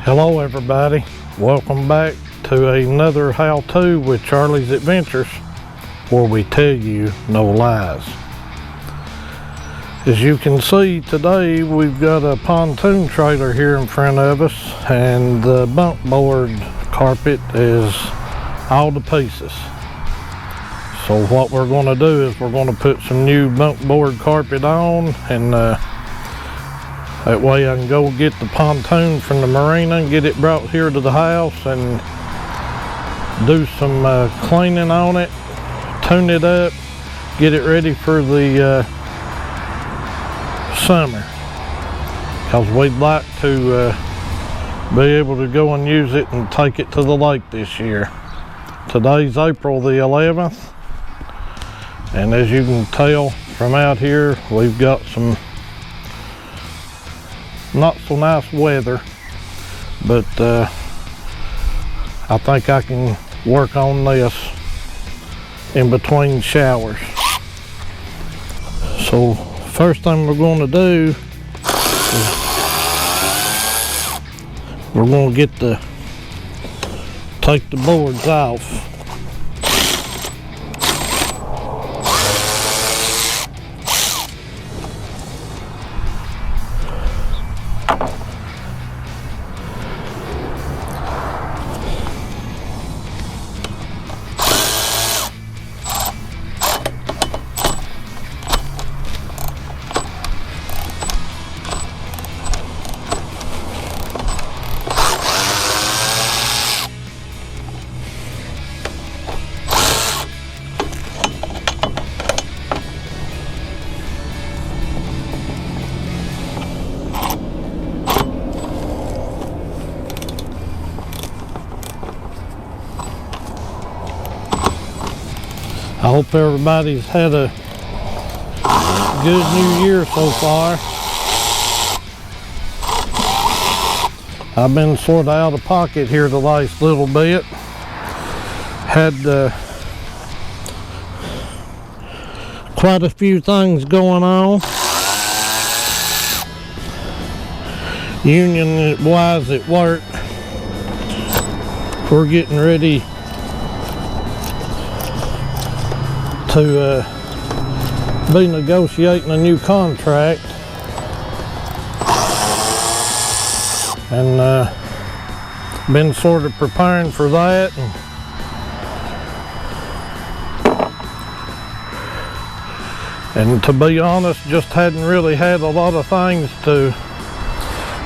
Hello everybody, welcome back to another how-to with Charlie's Adventures, where we tell you no lies. As you can see today, we've got a pontoon trailer here in front of us, and the bunk board carpet is all to pieces. So what we're going to do is we're going to put some new bunk board carpet on, and that way I can go get the pontoon from the marina and get it brought here to the house and do some cleaning on it, tune it up, get it ready for the summer. Because we'd like to be able to go and use it and take it to the lake this year. Today's April the 11th, and as you can tell from out here, we've got some not so nice weather, but I think I can work on this in between showers. So first thing we're going to do is we're going to take the boards off. I hope everybody's had a good new year so far. I've been sort of out of pocket here the last little bit. Had quite a few things going on, union wise at work. We're getting ready to be negotiating a new contract, and been sort of preparing for that, and to be honest, just hadn't really had a lot of things to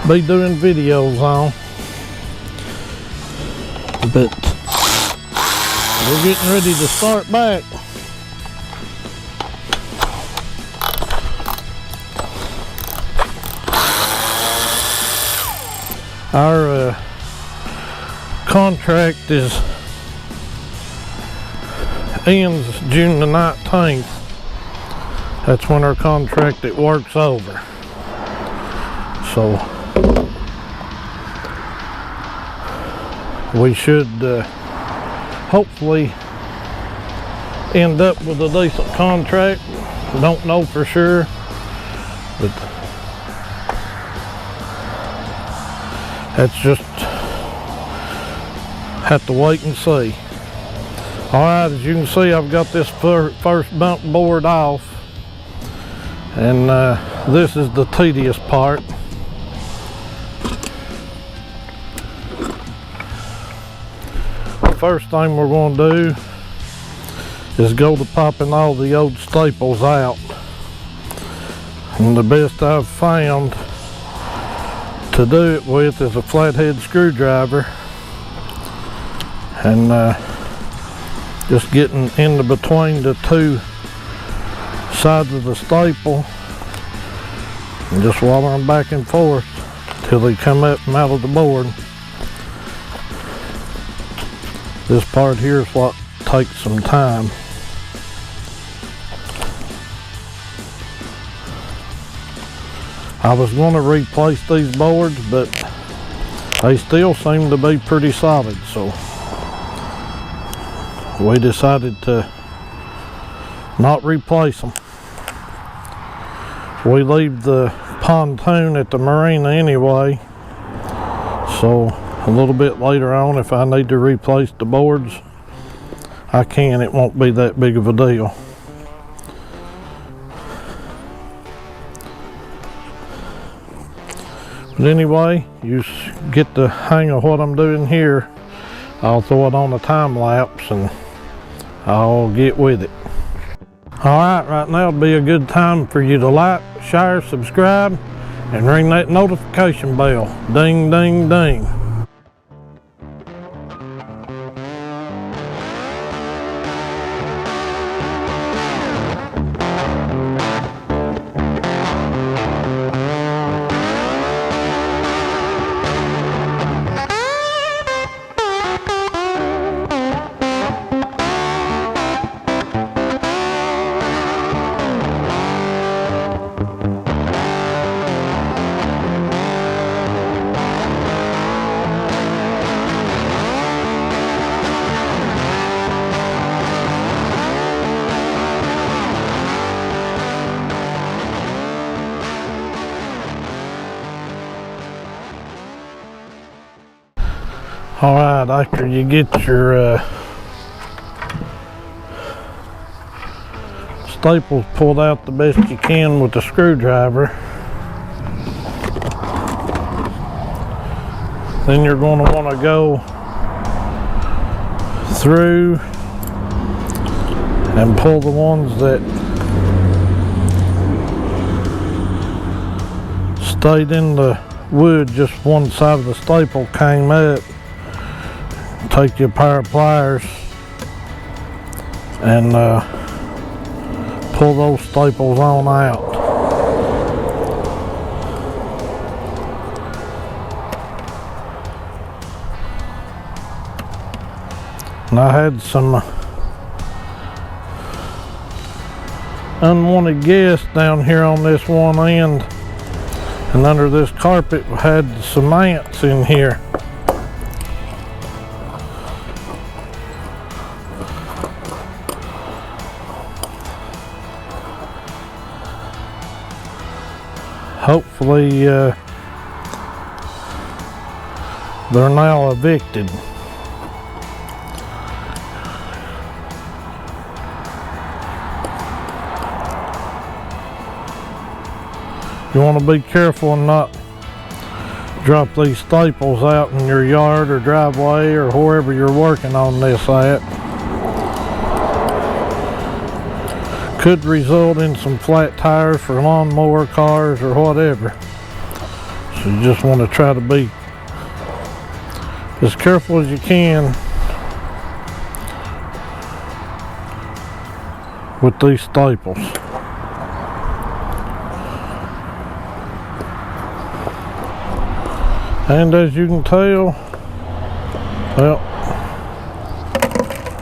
be doing videos on, but we're getting ready to start back. Our contract ends June the 19th. That's when our contract at work's over. So we should hopefully end up with a decent contract. Don't know for sure, but that's just have to wait and see. Alright, as you can see, I've got this first bunk board off, and this is the tedious part. The first thing we're going to do is go to popping all the old staples out, and the best I've found to do it with is a flathead screwdriver, and just getting in between the two sides of the staple and just wallering back and forth till they come up and out of the board. This part here is what takes some time. I was going to replace these boards, but they still seem to be pretty solid, so we decided to not replace them. We leave the pontoon at the marina anyway, So a little bit later on, if I need to replace the boards, I can. It won't be that big of a deal. But anyway, you get the hang of what I'm doing here. I'll throw it on the time lapse and I'll get with it. Alright, right now would be a good time for you to like, share, subscribe, and ring that notification bell. Ding, ding, ding. Alright, after you get your staples pulled out the best you can with the screwdriver, then you're going to want to go through and pull the ones that stayed in the wood, just one side of the staple came up. Take your pair of pliers and pull those staples on out. And I had some unwanted guests down here on this one end, and under this carpet had some ants in here. Hopefully they're now evicted. You want to be careful and not drop these staples out in your yard or driveway or wherever you're working on this at. Could result in some flat tires for lawnmower cars or whatever. So you just want to try to be as careful as you can with these staples. And as you can tell, well,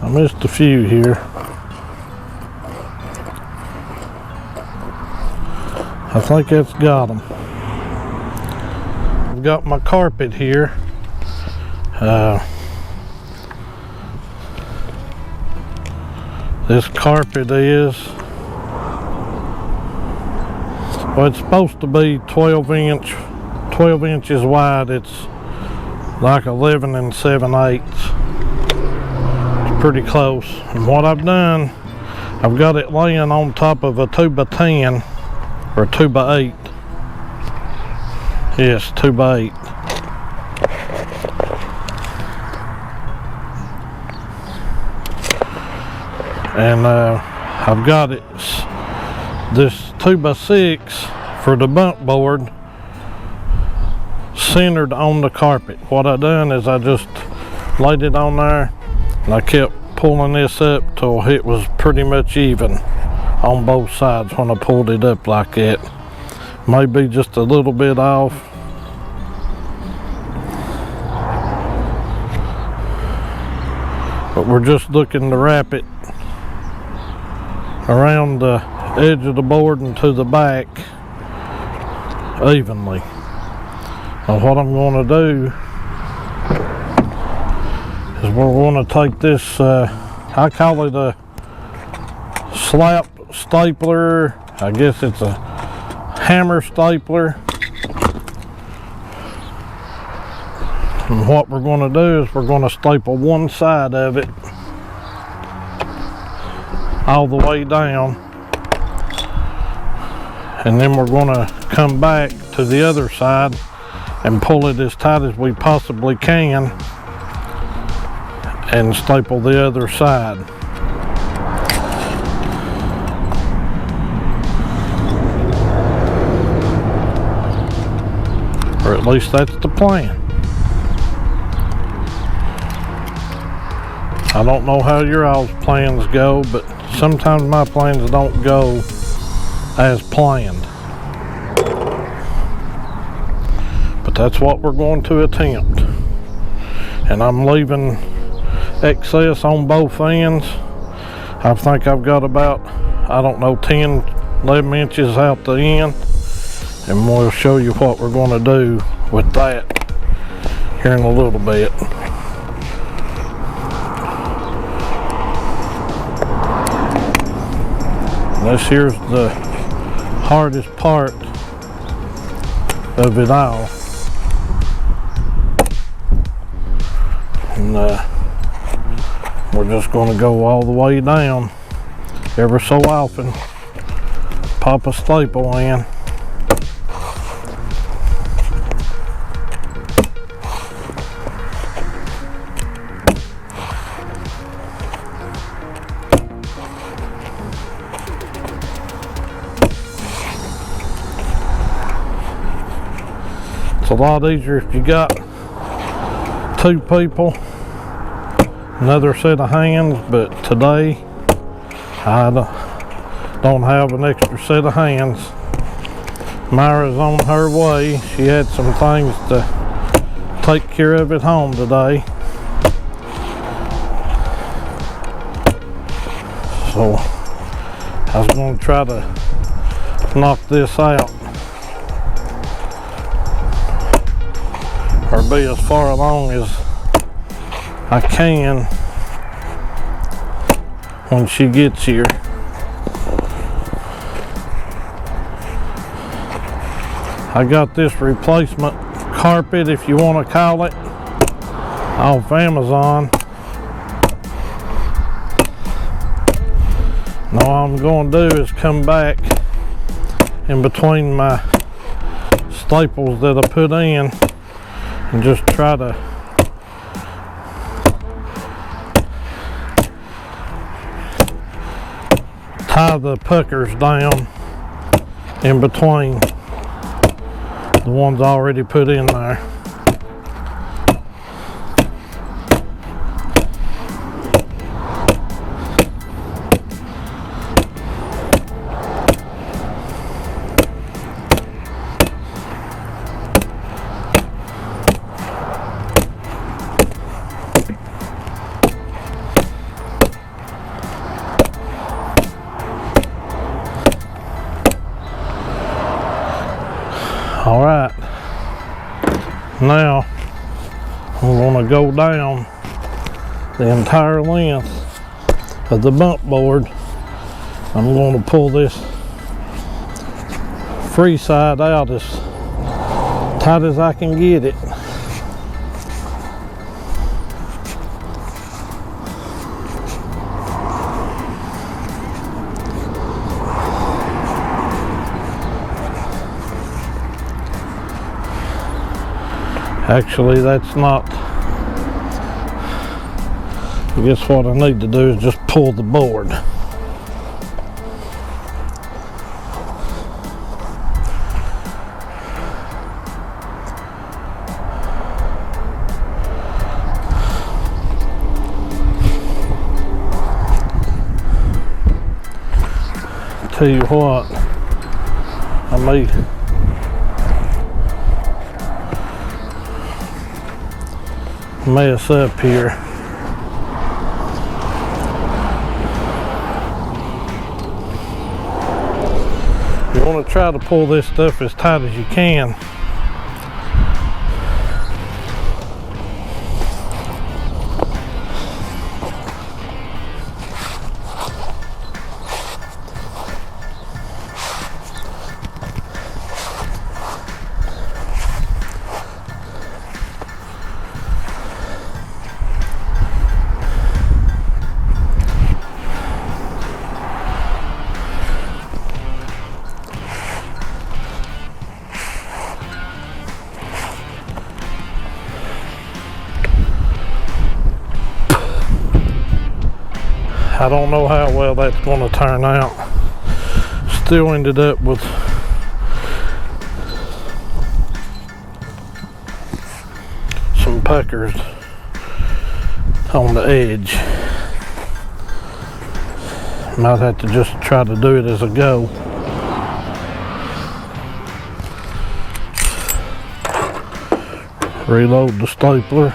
I missed a few here. I think that's got them. I've got my carpet here. This carpet is, well, it's supposed to be 12 inches wide. It's like 11 7/8. It's pretty close. And what I've done, I've got it laying on top of a 2x10 or 2x8. Yes, 2x8. And I've got it, this 2x6 for the bunk board, centered on the carpet. What I done is I just laid it on there and I kept pulling this up till it was pretty much even on both sides when I pulled it up like that. Maybe just a little bit off. But we're just looking to wrap it around the edge of the board and to the back evenly. Now what I'm going to do is we're going to take this, I call it a slap stapler. I guess it's a hammer stapler. And what we're going to do is we're going to staple one side of it all the way down, and then we're going to come back to the other side and pull it as tight as we possibly can and staple the other side. Or at least that's the plan. I don't know how your all's plans go, but sometimes my plans don't go as planned. But that's what we're going to attempt. And I'm leaving excess on both ends. I think I've got about, I don't know, 10, 11 inches out the end. And we'll show you what we're going to do with that here in a little bit. This here's the hardest part of it all. And we're just going to go all the way down ever so often. Pop a staple in. It's a lot easier if you got two people, another set of hands, but today I don't have an extra set of hands. Myra's on her way. She had some things to take care of at home today. So I was going to try to knock this out, or be as far along as I can when she gets here. I got this replacement carpet, if you want to call it, off Amazon. Now all I'm going to do is come back in between my staples that I put in and just try to tie the puckers down in between the ones already put in there. All right, now I'm going to go down the entire length of the bump board. I'm going to pull this free side out as tight as I can get it. Actually, that's not, I guess what I need to do is just pull the board. Tell you what, I may mess up here. You want to try to pull this stuff as tight as you can. I don't know how well that's going to turn out. Still ended up with some puckers on the edge. Might have to just try to do it as I go. Reload the stapler.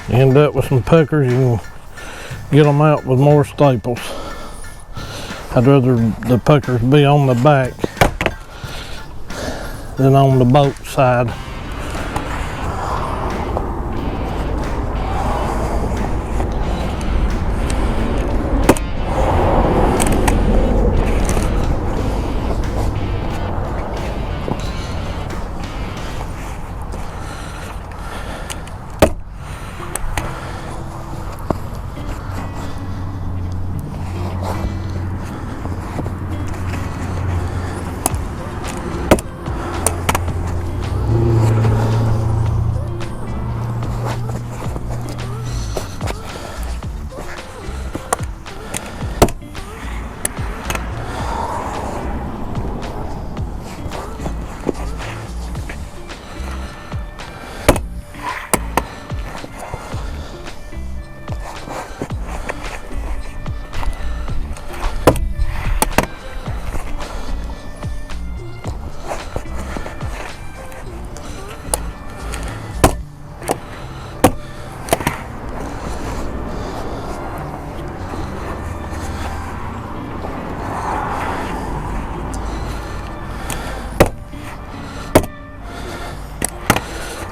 End up with some puckers, you can get them out with more staples. I'd rather the puckers be on the back than on the boat side.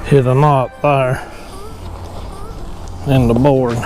Hit a knot there in the board.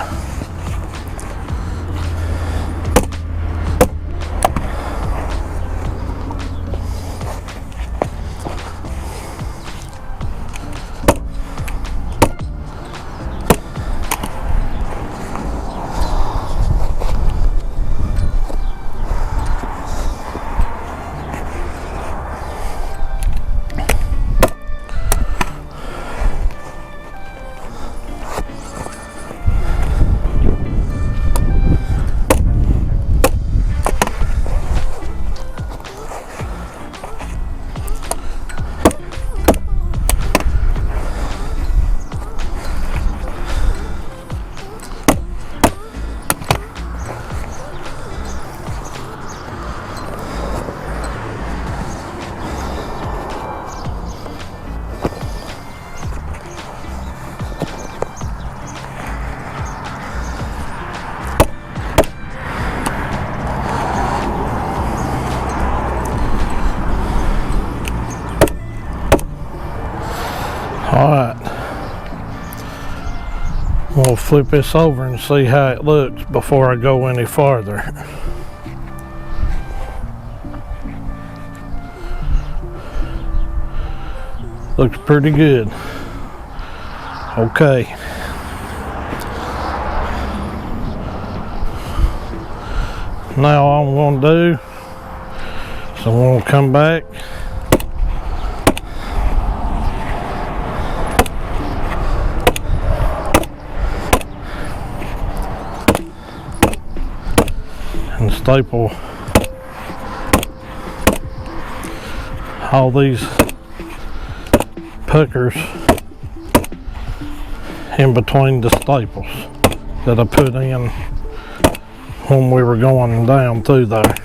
Alright, we'll flip this over and see how it looks before I go any farther. Looks pretty good. Okay. Now all I'm going to do is I'm going to come back and staple all these puckers in between the staples that I put in when we were going down through there.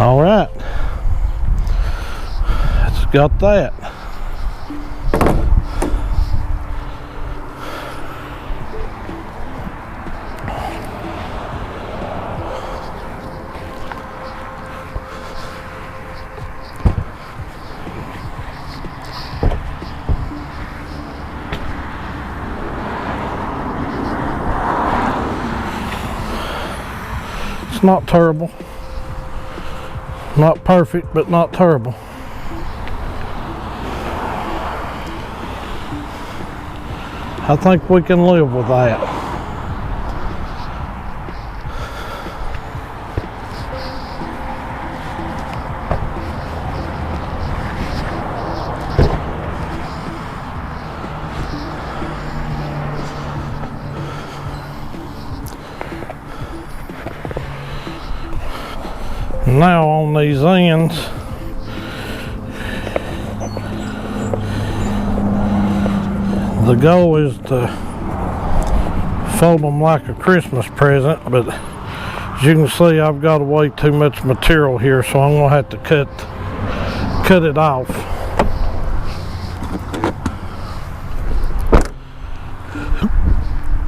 All right, it's got that. It's not terrible. Not perfect, but not terrible. I think we can live with that. Now on these ends, the goal is to fold them like a Christmas present, but as you can see, I've got way too much material here, so I'm gonna have to cut it off.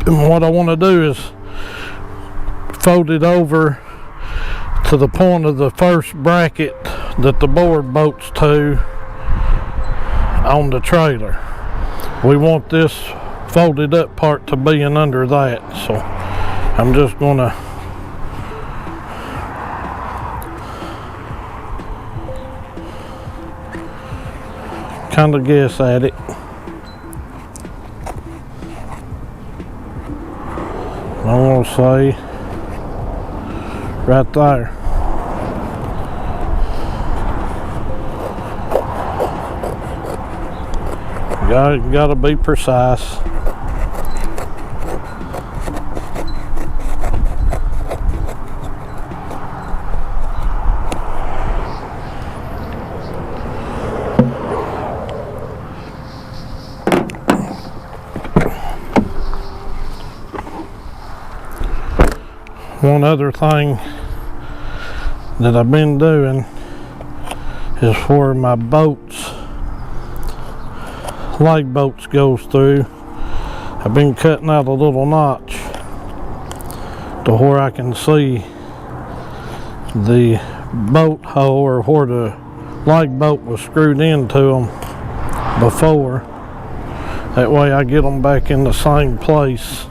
And what I want to do is fold it over to the point of the first bracket that the board bolts to on the trailer. We want this folded up part to be in under that, so I'm just gonna kind of guess at it. I'm gonna say right there. Gotta be precise. One other thing that I've been doing is for my boats, leg bolts goes through, I've been cutting out a little notch to where I can see the bolt hole or where the leg bolt was screwed into them before. That way I get them back in the same place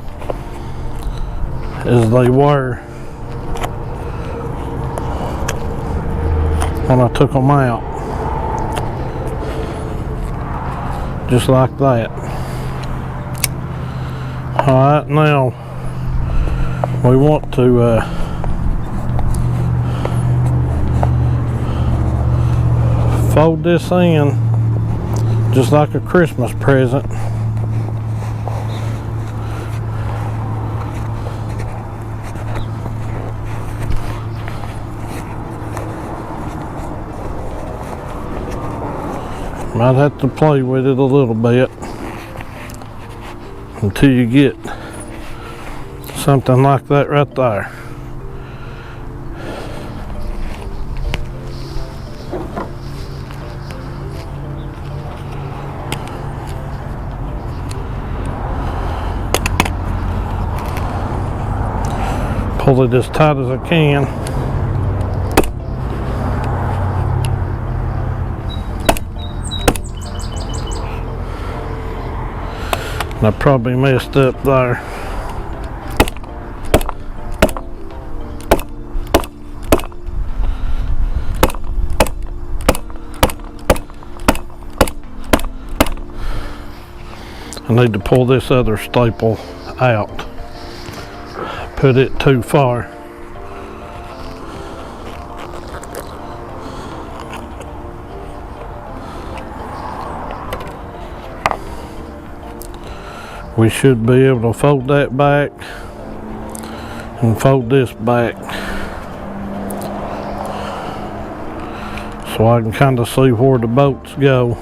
as they were when I took them out. Just like that. Alright, now we want to fold this in just like a Christmas present. Might have to play with it a little bit until you get something like that right there. Pull it as tight as I can. I probably messed up there. I need to pull this other staple out. Put it too far. We should be able to fold that back and fold this back so I can kind of see where the bolts go.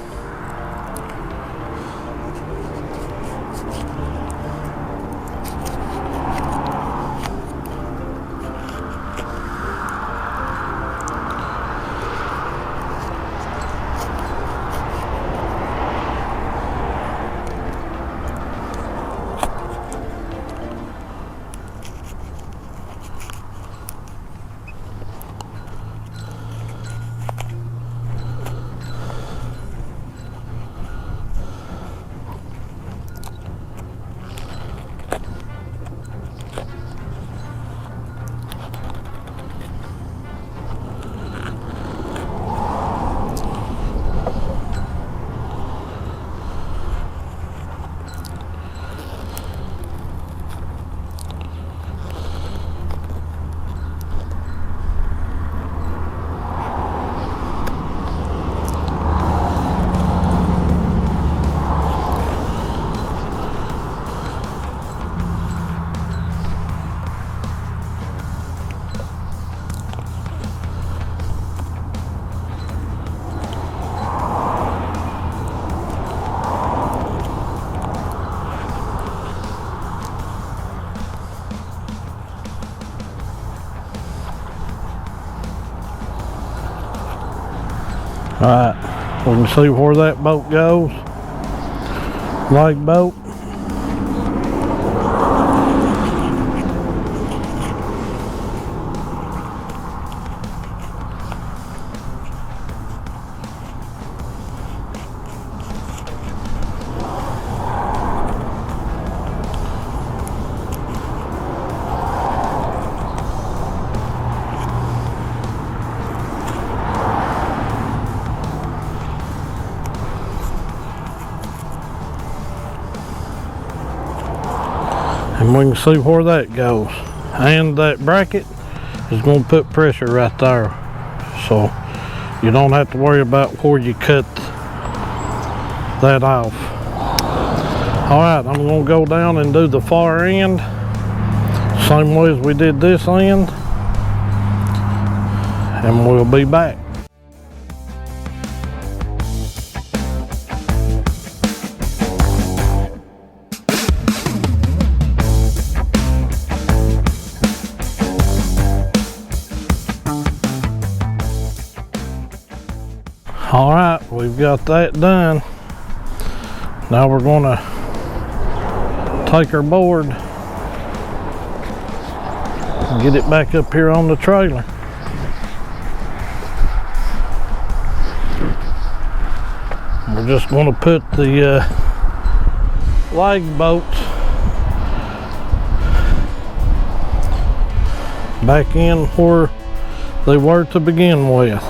Alright, we can see where that boat goes. Leg boat. And we can see where that goes. And that bracket is going to put pressure right there. So you don't have to worry about where you cut that off. Alright, I'm going to go down and do the far end. Same way as we did this end. And we'll be back. All right, we've got that done. Now we're gonna take our board and get it back up here on the trailer. We're just gonna put the leg bolts back in where they were to begin with.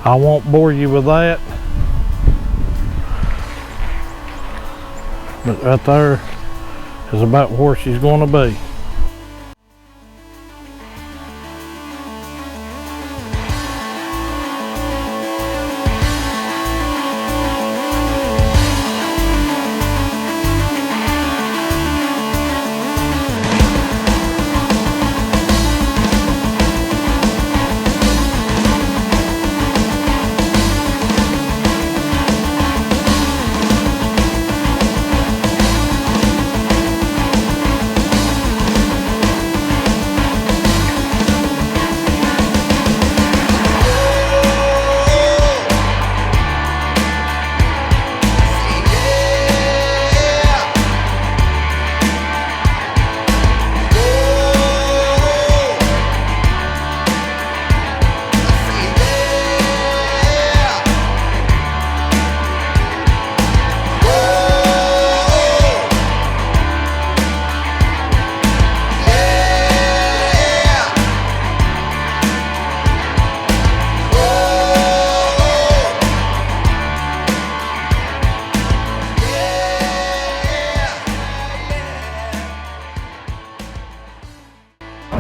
I won't bore you with that, but right there is about where she's going to be.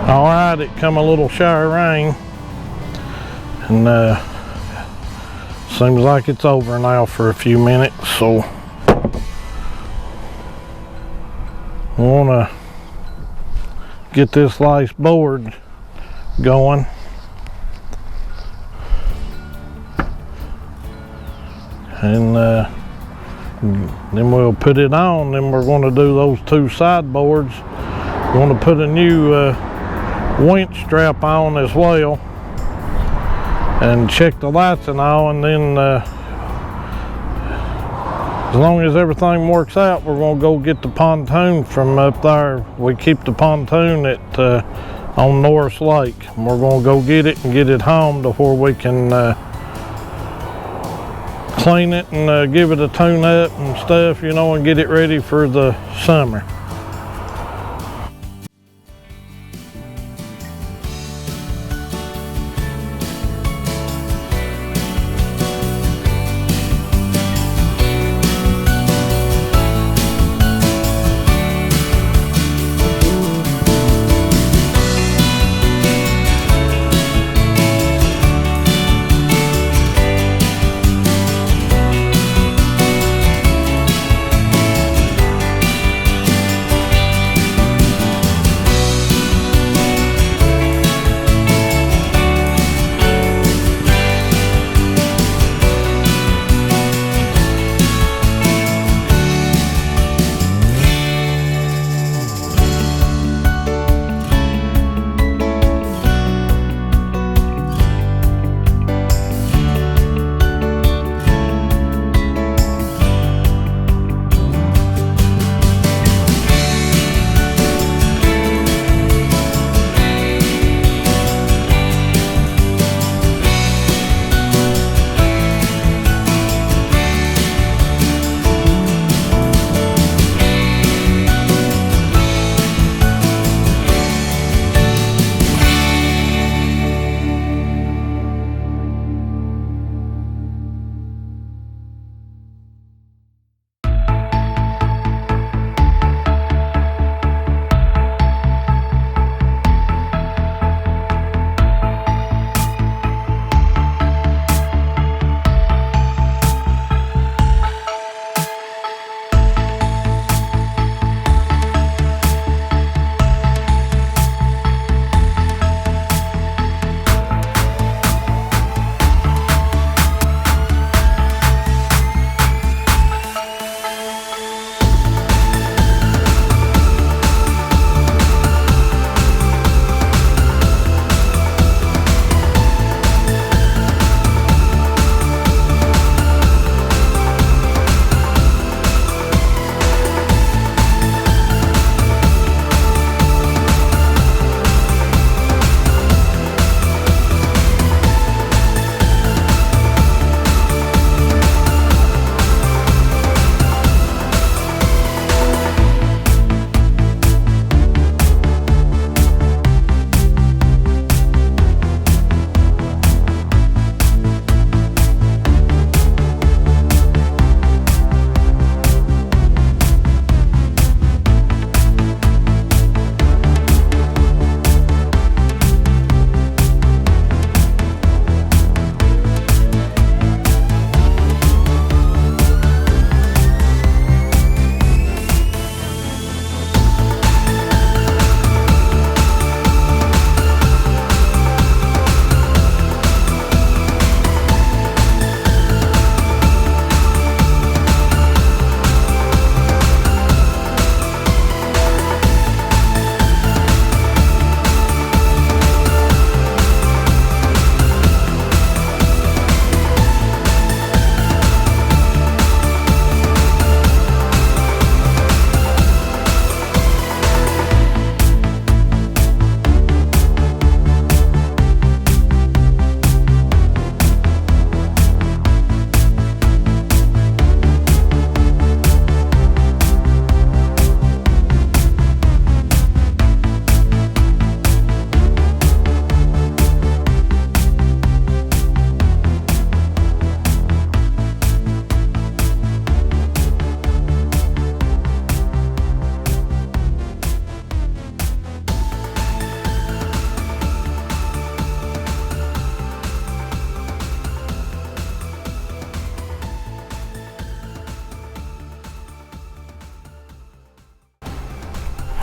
All right, it come a little shower rain, and seems like it's over now for a few minutes, so we want to get this lace board going. And then we'll put it on. Then we're going to do those two side boards. We're going to put a new winch strap on as well, and check the lights and all, and then as long as everything works out, we're going to go get the pontoon from up there. We keep the pontoon at on Norris Lake, and we're going to go get it and get it home to where we can clean it and give it a tune up and stuff, you know, and get it ready for the summer.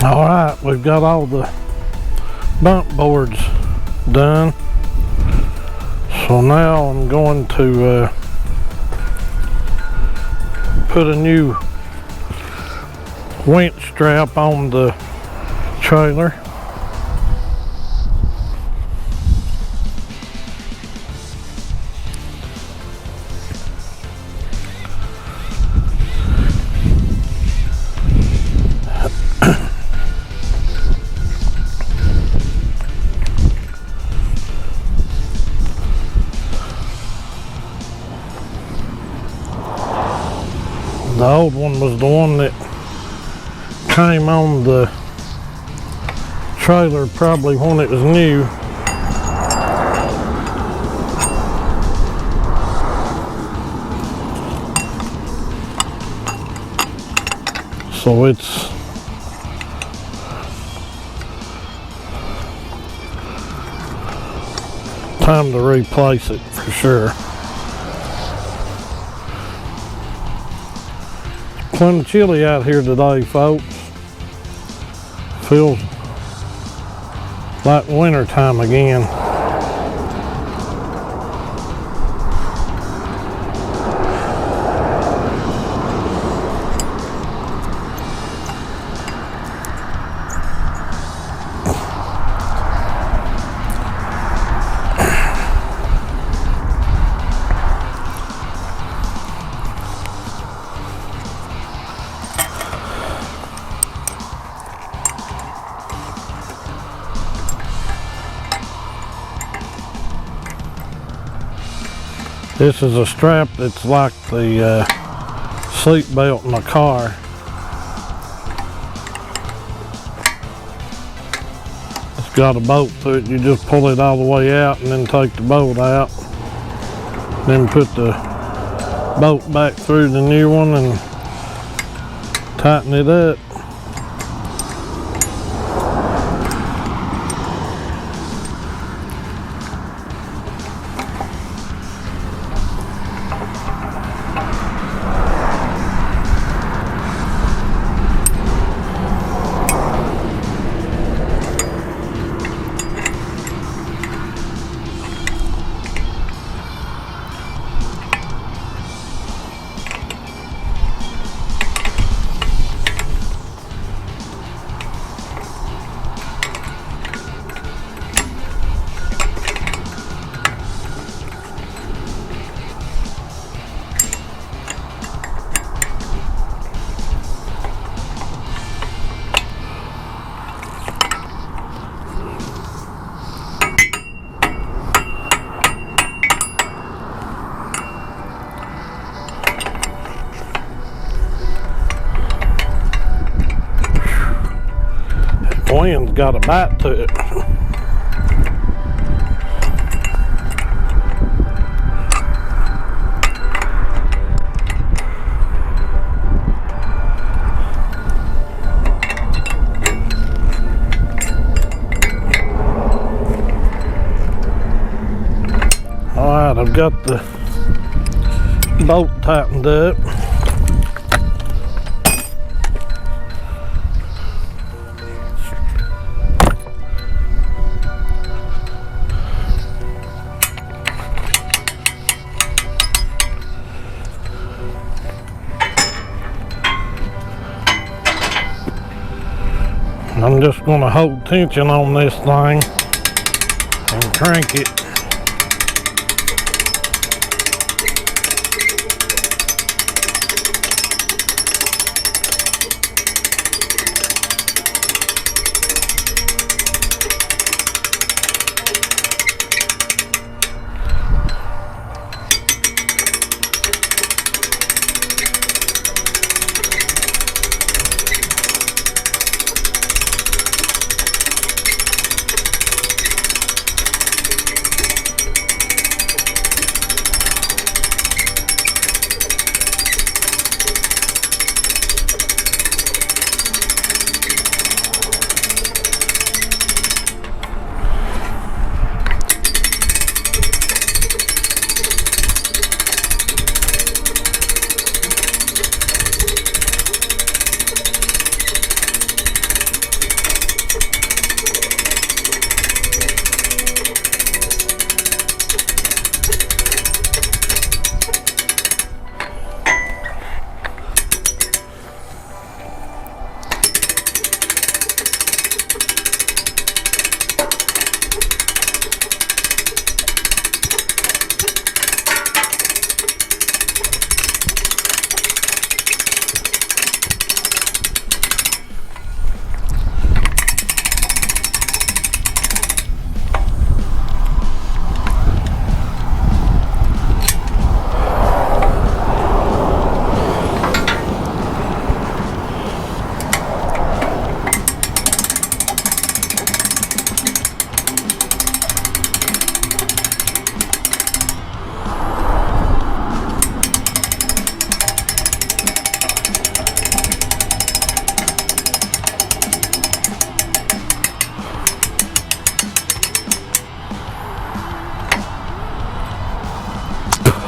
All right, we've got all the bump boards done. So now I'm going to put a new winch strap on the trailer. The old one was the one that came on the trailer probably when it was new. So it's time to replace it for sure. Plenty chilly out here today, folks. Feels like winter time again. This is a strap that's like the seat belt in a car. It's got a bolt to it. You just pull it all the way out and then take the bolt out. Then put the bolt back through the new one and tighten it up. Wind's got a bite to it. Alright, I've got the bolt tightened up. I'm just going to hold tension on this thing and crank it.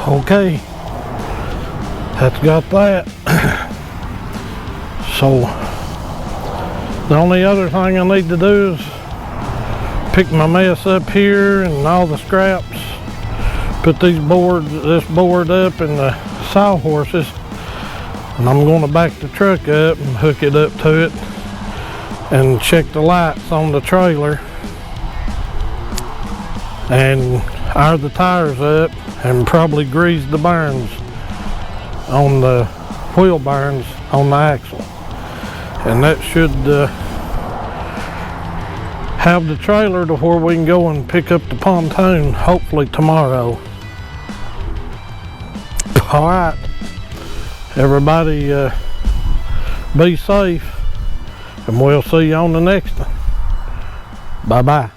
Okay, that's got that. So the only other thing I need to do is pick my mess up here and all the scraps, put this board up and the sawhorses, and I'm going to back the truck up and hook it up to it and check the lights on the trailer and air the tires up and probably grease the bearings on the wheel bearings on the axle, and that should have the trailer to where we can go and pick up the pontoon hopefully tomorrow. All right, everybody be safe, and we'll see you on the next one. Bye bye.